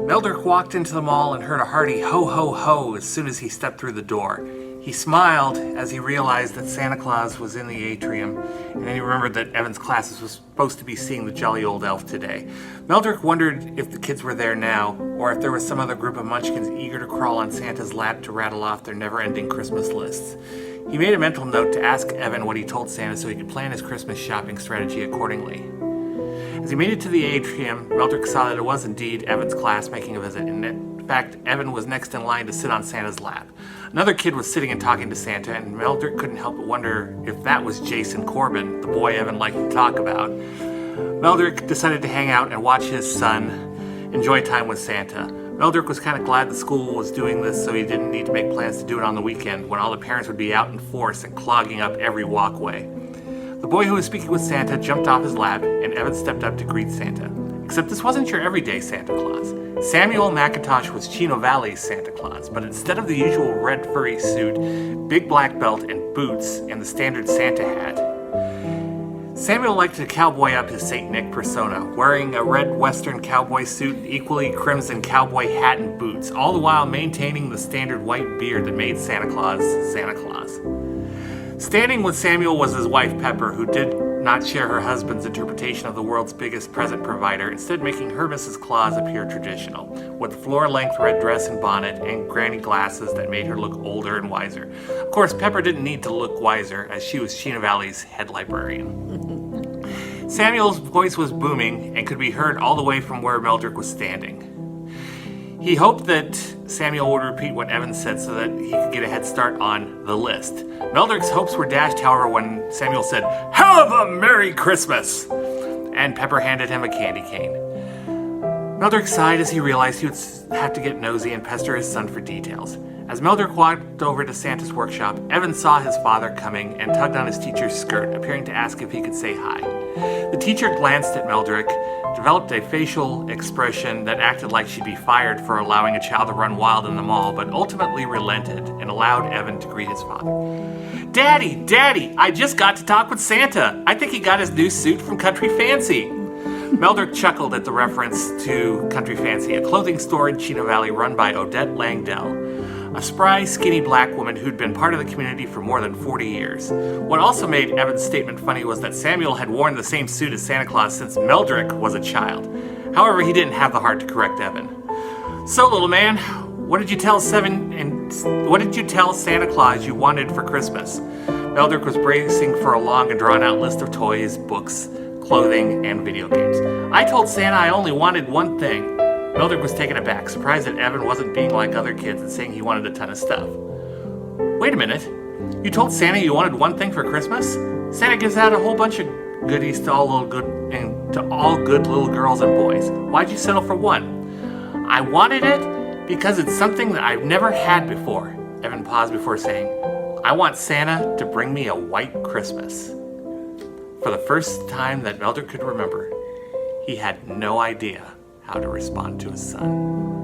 Meldrick walked into the mall and heard a hearty ho ho ho as soon as he stepped through the door. He smiled as he realized that Santa Claus was in the atrium, and then he remembered that Evan's classes was supposed to be seeing the jolly old elf today. Meldrick wondered if the kids were there now, or if there was some other group of munchkins eager to crawl on Santa's lap to rattle off their never-ending Christmas lists. He made a mental note to ask Evan what he told Santa so he could plan his Christmas shopping strategy accordingly. As he made it to the atrium, Meldrick saw that it was indeed Evan's class making a visit, and in fact, Evan was next in line to sit on Santa's lap. Another kid was sitting and talking to Santa, and Meldrick couldn't help but wonder if that was Jason Corbin, the boy Evan liked to talk about. Meldrick decided to hang out and watch his son enjoy time with Santa. Meldrick was kind of glad the school was doing this so he didn't need to make plans to do it on the weekend when all the parents would be out in force and clogging up every walkway. The boy who was speaking with Santa jumped off his lap, and Evan stepped up to greet Santa. Except this wasn't your everyday Santa Claus. Samuel McIntosh was Chino Valley's Santa Claus, but instead of the usual red furry suit, big black belt and boots, and the standard Santa hat, Samuel liked to cowboy up his St. Nick persona, wearing a red western cowboy suit, equally crimson cowboy hat and boots, all the while maintaining the standard white beard that made Santa Claus Santa Claus. Standing with Samuel was his wife Pepper, who did not share her husband's interpretation of the world's biggest present provider, instead making her Mrs. Claus appear traditional, with a floor-length red dress and bonnet and granny glasses that made her look older and wiser. Of course, Pepper didn't need to look wiser, as she was Chino Valley's head librarian. Samuel's voice was booming and could be heard all the way from where Meldrick was standing. He hoped that Samuel would repeat what Evan said so that he could get a head start on the list. Meldrick's hopes were dashed, however, when Samuel said, "Have a Merry Christmas!" and Pepper handed him a candy cane. Meldrick sighed as he realized he would have to get nosy and pester his son for details. As Meldrick walked over to Santa's workshop, Evan saw his father coming and tugged on his teacher's skirt, appearing to ask if he could say hi. The teacher glanced at Meldrick, developed a facial expression that acted like she'd be fired for allowing a child to run wild in the mall, but ultimately relented and allowed Evan to greet his father. Daddy, I just got to talk with Santa. I think he got his new suit from Country Fancy." Meldrick chuckled at the reference to Country Fancy, a clothing store in Chino Valley run by Odette Langdell, a spry, skinny black woman who'd been part of the community for more than 40 years. What also made Evan's statement funny was that Samuel had worn the same suit as Santa Claus since Meldrick was a child. However, he didn't have the heart to correct Evan. "So, little man, what did you tell Santa Claus you wanted for Christmas?" Meldrick was bracing for a long and drawn-out list of toys, books, clothing, and video games. "I told Santa I only wanted one thing." Meldrick was taken aback, surprised that Evan wasn't being like other kids and saying he wanted a ton of stuff. "Wait a minute. You told Santa you wanted one thing for Christmas? Santa gives out a whole bunch of goodies to all good little girls and boys. Why'd you settle for one?" "I wanted it because it's something that I've never had before." Evan paused before saying, "I want Santa to bring me a white Christmas." For the first time that Meldrick could remember, he had no idea how to respond to his son.